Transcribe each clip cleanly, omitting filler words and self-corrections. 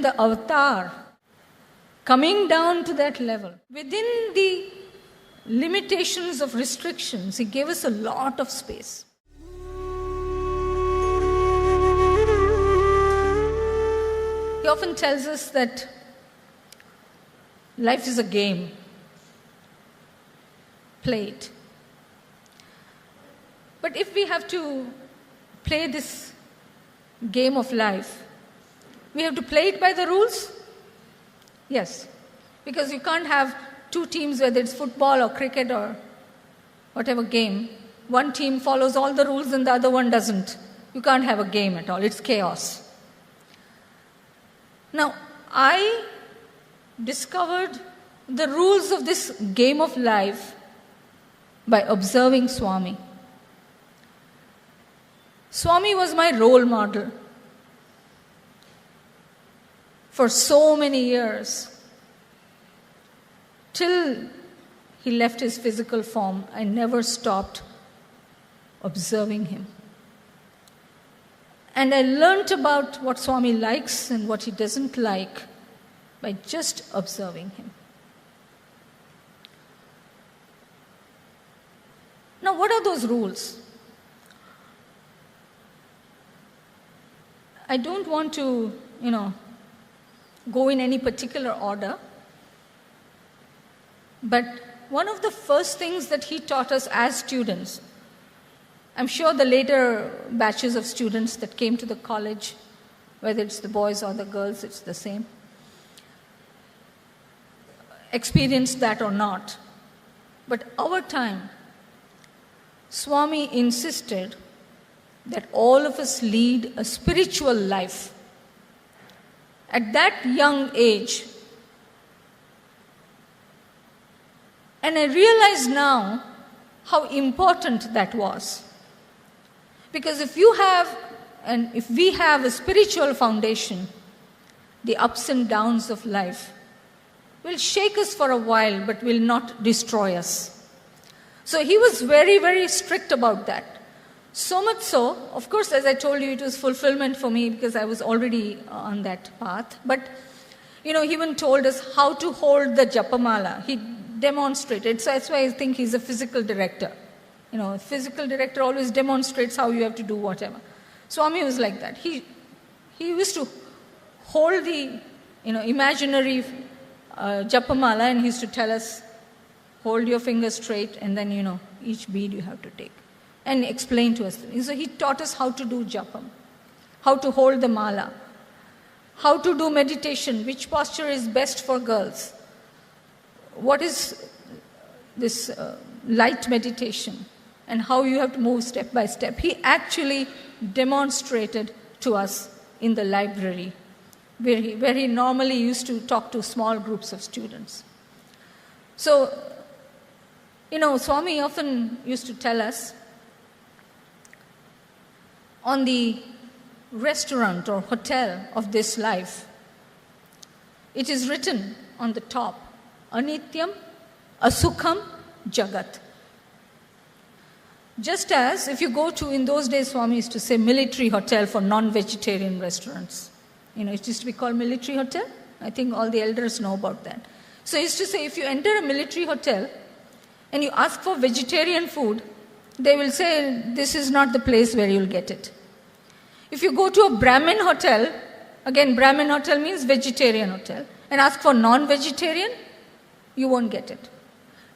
the avatar, coming down to that level. Within the limitations of restrictions, he gave us a lot of space. He often tells us that life is a game. Play it. But if we have to play this game of life, we have to play it by the rules? Yes. Because you can't have two teams, whether it's football or cricket or whatever game. One team follows all the rules and the other one doesn't. You can't have a game at all. It's chaos. Now, I discovered the rules of this game of life by observing Swami. Swami was my role model for so many years. Till he left his physical form, I never stopped observing him. And I learnt about what Swami likes and what he doesn't like by just observing him. Now, what are those rules? I don't want to, go in any particular order. But one of the first things that he taught us as students, I'm sure the later batches of students that came to the college, whether it's the boys or the girls, it's the same, experienced that or not. But our time, Swami insisted that all of us lead a spiritual life. At that young age, and I realize now how important that was. Because if we have a spiritual foundation, the ups and downs of life will shake us for a while, but will not destroy us. So he was very, very strict about that. So much so, of course, as I told you, it was fulfillment for me because I was already on that path. But, he even told us how to hold the japamala. He demonstrated. So that's why I think he's a physical director. A physical director always demonstrates how you have to do whatever. Swami was like that. He used to hold the, imaginary japamala, and he used to tell us, hold your fingers straight, and then, each bead you have to take. And explain to us. So he taught us how to do japam, how to hold the mala, how to do meditation, which posture is best for girls, what is this light meditation, and how you have to move step by step. He actually demonstrated to us in the library, where he normally used to talk to small groups of students. So, Swami often used to tell us, on the restaurant or hotel of this life, it is written on the top, Anityam, Asukham, Jagat. Just as if you go to, in those days, Swami used to say military hotel for non-vegetarian restaurants. It used to be called military hotel. I think all the elders know about that. So he used to say, if you enter a military hotel and you ask for vegetarian food, they will say, this is not the place where you'll get it. If you go to a Brahmin hotel, again, Brahmin hotel means vegetarian hotel, and ask for non-vegetarian, you won't get it.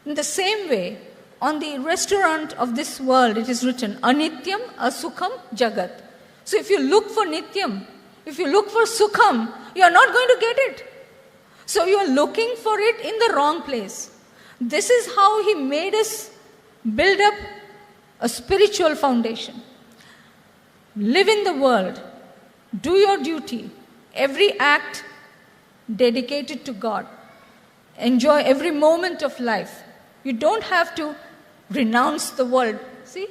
In the same way, on the restaurant of this world, it is written, Anityam, Asukham, Jagat. So if you look for Nityam, if you look for Sukham, you are not going to get it. So you are looking for it in the wrong place. This is how he made us build up a spiritual foundation. Live in the world. Do your duty. Every act dedicated to God. Enjoy every moment of life. You don't have to renounce the world. See?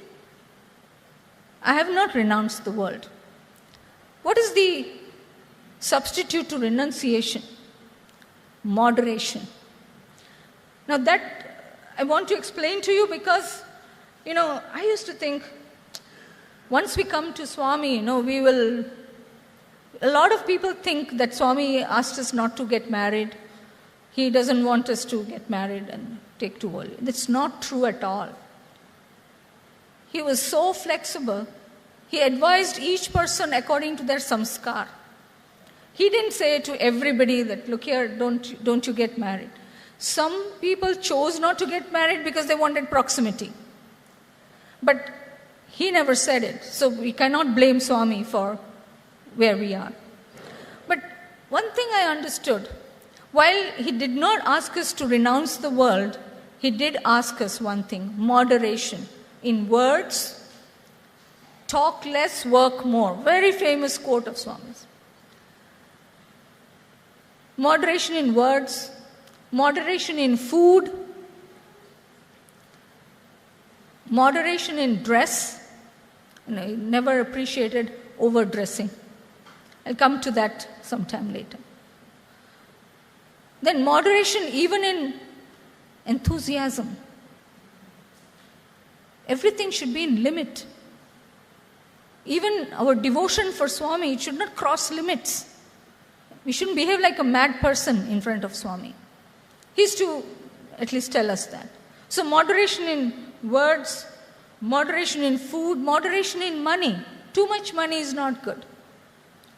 I have not renounced the world. What is the substitute to renunciation? Moderation. Now that I want to explain to you because, I used to think once we come to Swami, we will A lot of people think that Swami asked us not to get married. He doesn't want us to get married and take to world. That's not true at all. He was so flexible. He advised each person according to their samskar. He didn't say to everybody that, look here, don't you get married. Some people chose not to get married because they wanted proximity. But he never said it. So we cannot blame Swami for where we are. But one thing I understood, while he did not ask us to renounce the world, he did ask us one thing, moderation. In words, talk less, work more. Very famous quote of Swami's. Moderation in words, moderation in food, moderation in dress. He never appreciated overdressing. I'll come to that sometime later. Then moderation even in enthusiasm. Everything should be in limit. Even our devotion for Swami, it should not cross limits. We shouldn't behave like a mad person in front of Swami. He used to at least tell us that. So moderation in words, moderation in food, moderation in money. Too much money is not good.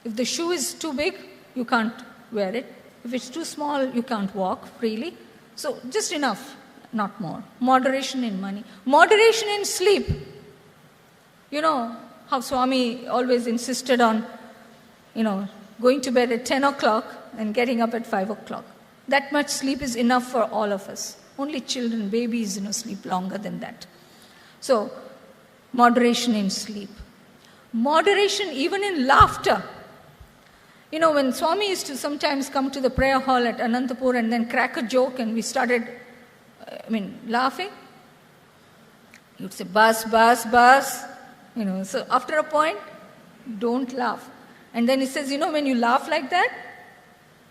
If the shoe is too big, you can't wear it. If it's too small, you can't walk freely. So just enough, not more. Moderation in money. Moderation in sleep. You know how Swami always insisted on, going to bed at 10 o'clock and getting up at 5 o'clock. That much sleep is enough for all of us. Only children, babies, sleep longer than that. So, moderation in sleep. Moderation even in laughter. When Swami used to sometimes come to the prayer hall at Anantapur and then crack a joke and we started, laughing, he would say, bus. So after a point, don't laugh. And then he says, when you laugh like that,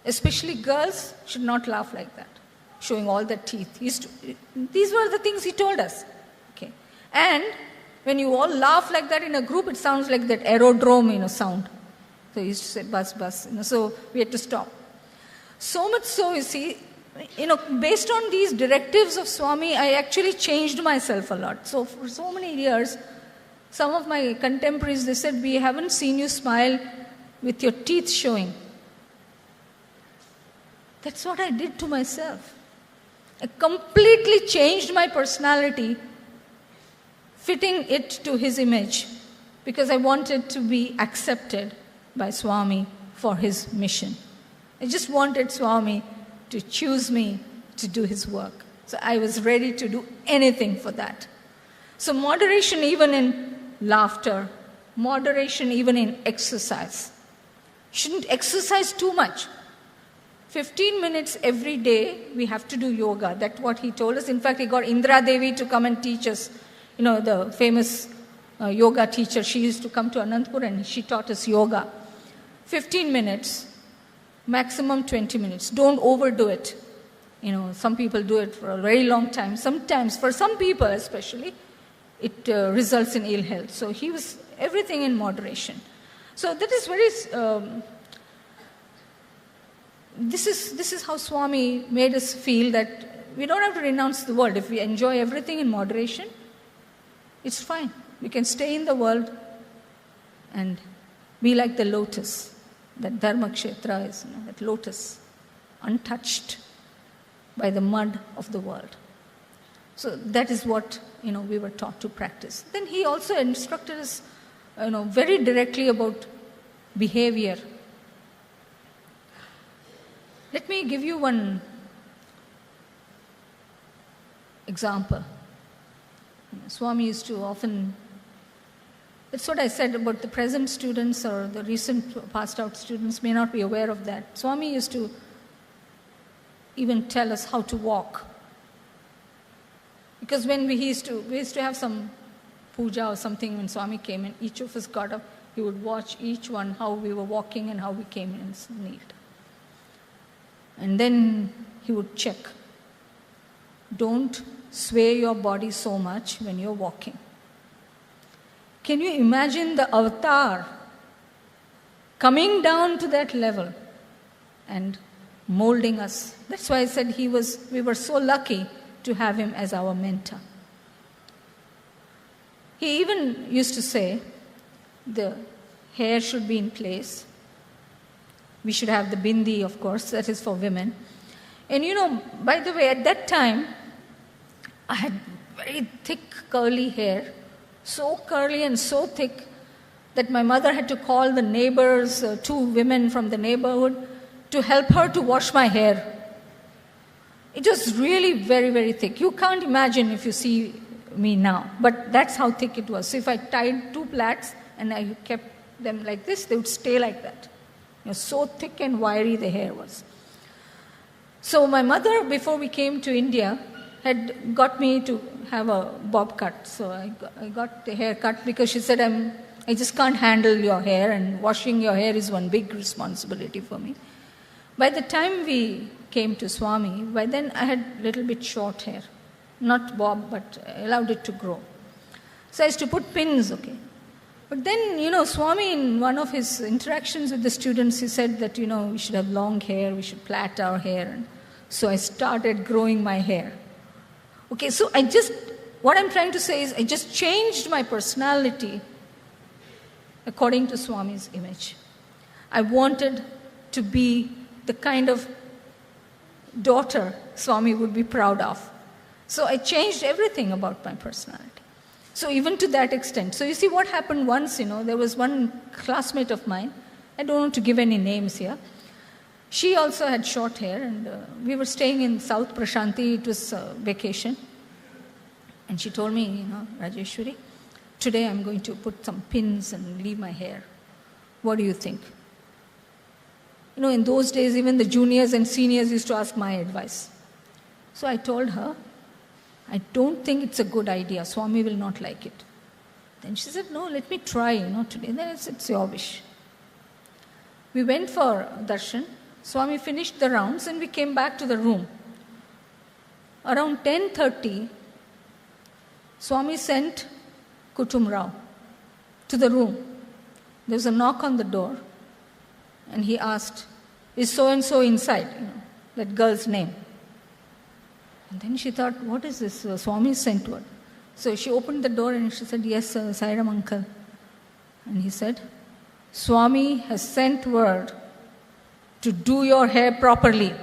especially girls should not laugh like that, showing all their teeth. These were the things he told us. Okay. And when you all laugh like that in a group, it sounds like that aerodrome, sound. So he used to say, bus. So we had to stop. So much so, you see, based on these directives of Swami, I actually changed myself a lot. So for so many years, some of my contemporaries, they said, we haven't seen you smile with your teeth showing. That's what I did to myself. I completely changed my personality, fitting it to his image, because I wanted to be accepted by Swami for his mission. I just wanted Swami to choose me to do his work. So I was ready to do anything for that. So moderation even in laughter, moderation even in exercise. Shouldn't exercise too much. 15 minutes every day, we have to do yoga. That's what he told us. In fact, he got Indra Devi to come and teach us. The famous yoga teacher, she used to come to Anantapur and she taught us yoga. 15 minutes, maximum 20 minutes. Don't overdo it. Some people do it for a very long time. Sometimes, for some people especially, it results in ill health. So he was everything in moderation. So that is very... This is how Swami made us feel that we don't have to renounce the world. If we enjoy everything in moderation, it's fine. We can stay in the world and be like the lotus. That Dharma Kshetra is, that lotus, untouched by the mud of the world. So that is what, we were taught to practice. Then he also instructed us, very directly about behavior. Let me give you one example. Swami used to often, that's what I said about the present students or the recent passed out students may not be aware of that. Swami used to even tell us how to walk. Because when we used to have some puja or something when Swami came in, each of us got up, he would watch each one, how we were walking and how we came in and kneeled. And then he would check. Don't sway your body so much when you're walking. Can you imagine the avatar coming down to that level and molding us. That's why I said we were so lucky to have him as our mentor. He even used to say the hair should be in place. We should have the bindi, of course, that is for women. And by the way, at that time, I had very thick curly hair, so curly and so thick that my mother had to call the neighbors, 2 women from the neighborhood, to help her to wash my hair. It was really very, very thick. You can't imagine if you see me now, but that's how thick it was. So if I tied 2 plaits and I kept them like this, they would stay like that. So thick and wiry the hair was. So my mother, before we came to India, had got me to have a bob cut. So I got the hair cut because she said, I just can't handle your hair, and washing your hair is one big responsibility for me. By the time we came to Swami, by then I had a little bit short hair. Not bob, but I allowed it to grow. So I used to put pins, okay. But then, Swami, in one of his interactions with the students, he said that, we should have long hair, we should plait our hair. And so I started growing my hair. Okay, so what I'm trying to say is I just changed my personality according to Swami's image. I wanted to be the kind of daughter Swami would be proud of. So I changed everything about my personality. So even to that extent. So you see what happened once, there was one classmate of mine, I don't want to give any names here. She also had short hair, and we were staying in South Prashanti. It was vacation. And she told me, Rajeswari, today I'm going to put some pins and leave my hair. What do you think? In those days, even the juniors and seniors used to ask my advice. So I told her, I don't think it's a good idea. Swami will not like it. Then she said, no, let me try, today. Then it's your wish. We went for darshan. Swami finished the rounds and we came back to the room. Around 10:30, Swami sent Kutum Rao to the room. There was a knock on the door and he asked, is so-and-so inside? That girl's name. And then she thought, what is this? Swami sent word. So she opened the door and she said, yes, Sairam uncle. And he said, Swami has sent word to do your hair properly.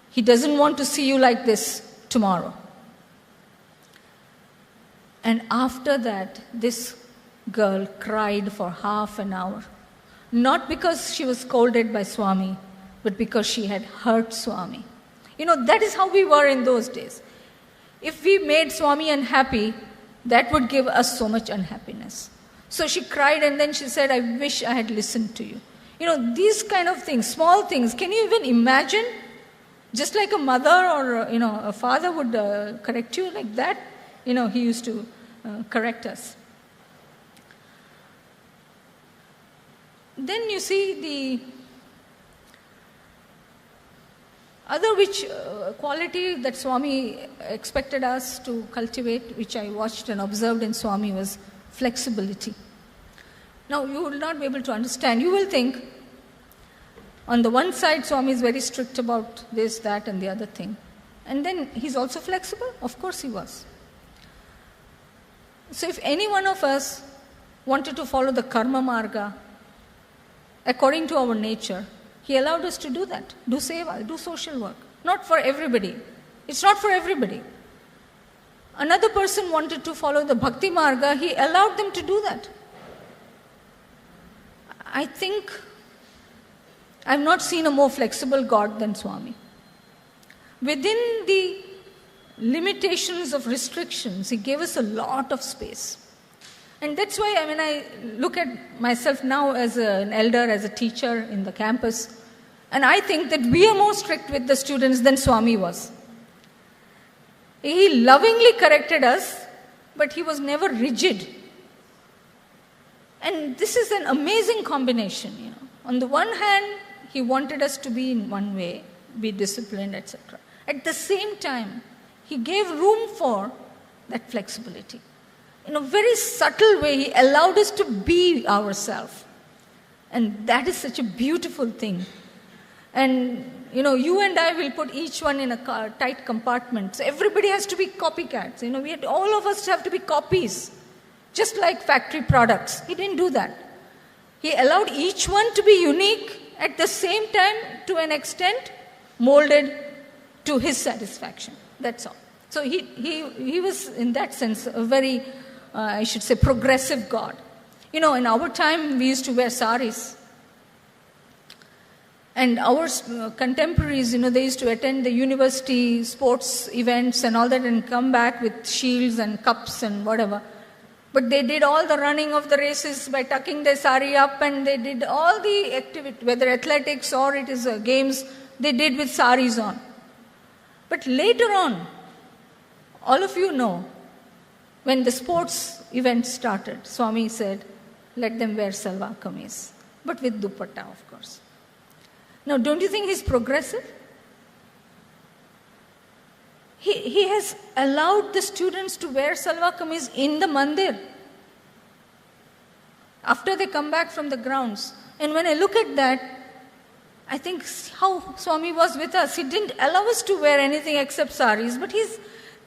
He doesn't want to see you like this tomorrow. And after that, this girl cried for half an hour. Not because she was scolded by Swami, but because she had hurt Swami. That is how we were in those days. If we made Swami unhappy, that would give us so much unhappiness. So she cried and then she said, I wish I had listened to you. These kind of things, small things, can you even imagine? Just like a mother or, a father would correct you like that, he used to correct us. Then you see the other quality that Swami expected us to cultivate, which I watched and observed in Swami, was flexibility. Now, you will not be able to understand. You will think, on the one side, Swami is very strict about this, that, and the other thing. And then he's also flexible? Of course he was. So if any one of us wanted to follow the karma marga, according to our nature, he allowed us to do that, do seva, do social work. Not for everybody. It's not for everybody. Another person wanted to follow the bhakti marga, he allowed them to do that. I think I've not seen a more flexible God than Swami. Within the limitations of restrictions, he gave us a lot of space. And that's why, I look at myself now as an elder, as a teacher in the campus, and I think that we are more strict with the students than Swami was. He lovingly corrected us, but he was never rigid. And this is an amazing combination, On the one hand, he wanted us to be in one way, be disciplined, etc. At the same time, he gave room for that flexibility. in a very subtle way, he allowed us to be ourselves. And that is such a beautiful thing. And, you and I will put each one in a tight compartment. So everybody has to be copycats. All of us have to be copies, just like factory products. He didn't do that. He allowed each one to be unique, at the same time, to an extent, molded to his satisfaction. That's all. So he was, in that sense, a very, I should say, progressive God. In our time, we used to wear saris. And our contemporaries, they used to attend the university sports events and all that and come back with shields and cups and whatever. But they did all the running of the races by tucking their sari up, and they did all the activity, whether athletics or it is games, they did with saris on. But later on, all of you know, when the sports event started, Swami said, let them wear salwar kameez, but with dupatta, of course. Now, don't you think he's progressive? He has allowed the students to wear salwar kameez in the mandir after they come back from the grounds. And when I look at that, I think how Swami was with us. He didn't allow us to wear anything except saris, but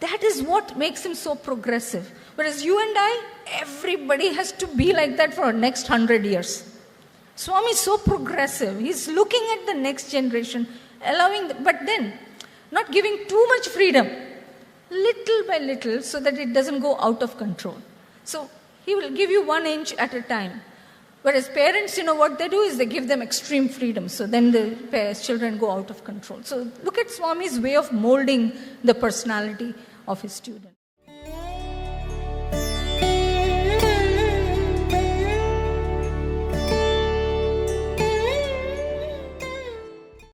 that is what makes him so progressive. Whereas you and I, everybody has to be like that for the next 100 years. Swami is so progressive. He's looking at the next generation, but then not giving too much freedom, little by little, so that it doesn't go out of control. So he will give you 1 inch at a time. Whereas parents, what they do is they give them extreme freedom. So then the children go out of control. So look at Swami's way of molding the personality of his student.